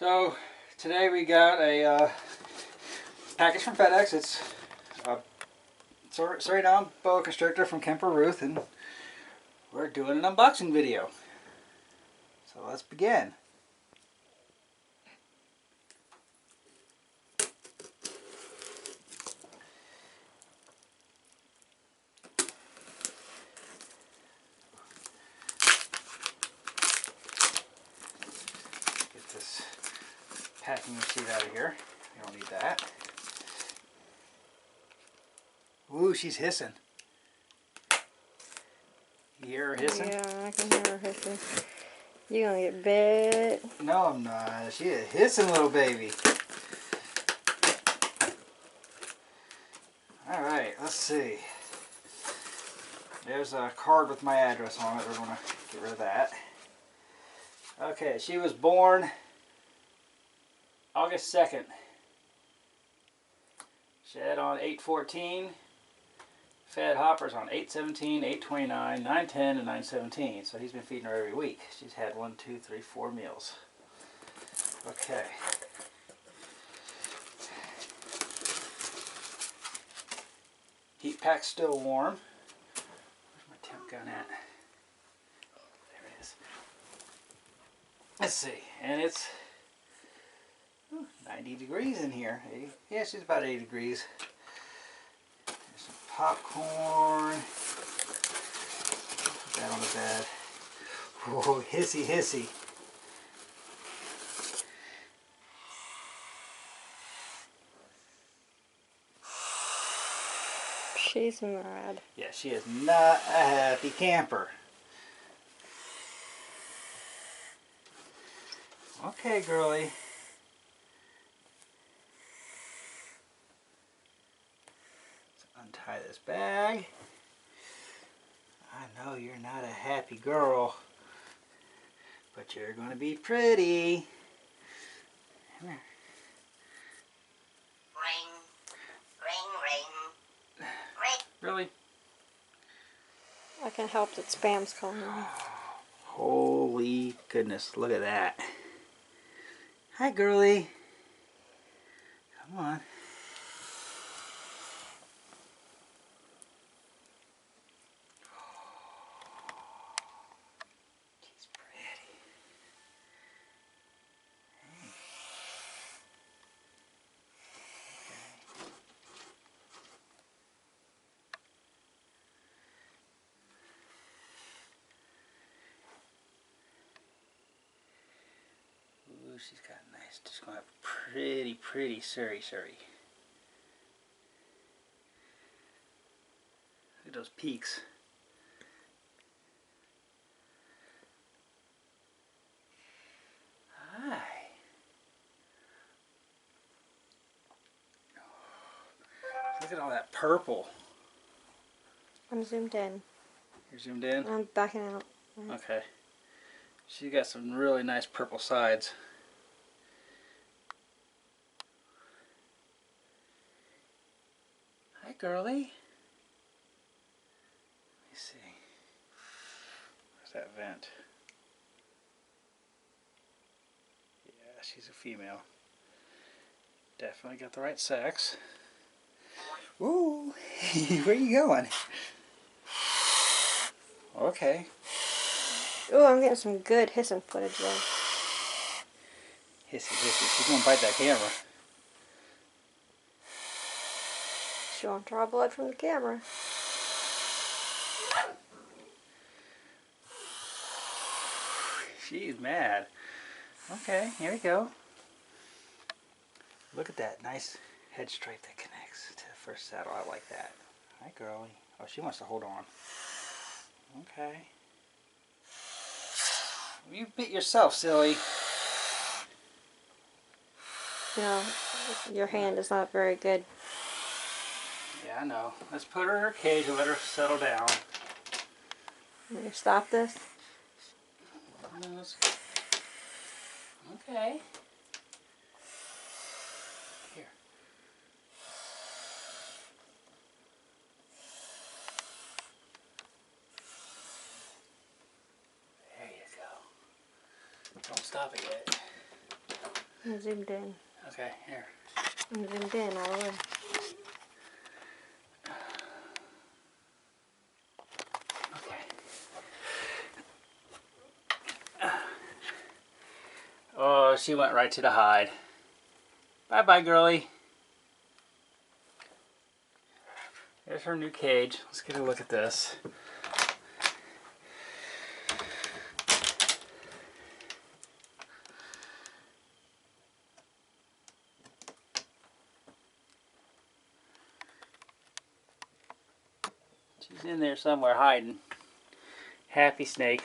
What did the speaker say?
So today we got a package from FedEx. It's a Suriname boa constrictor from Kemper Ruth, and we're doing an unboxing video. So let's begin. Get this packing receipt out of here. We don't need that. Ooh, she's hissing. You hear her hissing? Yeah, I can hear her hissing. You gonna get bit? No, I'm not. She's a hissing little baby. Alright, let's see. There's a card with my address on it. We're going to get rid of that. Okay, she was born August 2nd. Shed on 8/14. Fed hoppers on 8/17, 8/29, 9/10, and 9/17. So he's been feeding her every week. She's had 1, 2, 3, 4 meals. Okay. Heat pack's still warm. Where's my temp gun at? There it is. Let's see. And it's 90 degrees in here. 80. Yeah, she's about 80 degrees. There's some popcorn. Put that on the bed. Whoa, hissy, hissy. She's mad. Yeah, she is not a happy camper. Okay, girlie. Let's untie this bag. I know you're not a happy girl, but you're going to be pretty. Come here. Really? I can help that spam's calling me. Holy goodness, look at that. Hi, girlie. Come on. She's pretty. Hey. Okay. Ooh, she's got nice, just gonna have pretty Surrey. Look at those peaks. Hi. Look at all that purple. I'm zoomed in. You're zoomed in? I'm backing out. Okay. She's got some really nice purple sides. Hi, girlie. Let me see. Where's that vent? Yeah, she's a female. Definitely got the right sex. Ooh, where you going? Okay. Oh, I'm getting some good hissing footage there. Hissy, hissy. She's gonna bite that camera. She won't draw blood from the camera. She's mad. Okay, here we go. Look at that nice head stripe that connects to the first saddle. I like that. Hi, girlie. Oh, she wants to hold on. Okay. You bit yourself, silly. No, your hand is not very good. Yeah, I know. Let's put her in her cage and let her settle down. Can you stop this? Okay. Here. There you go. Don't stop it yet. I'm zoomed in. Okay, here. I'm zoomed in all the way. Okay. Oh, she went right to the hide. Bye-bye, girlie. There's her new cage. Let's get a look at this. She's in there somewhere hiding. Happy snake.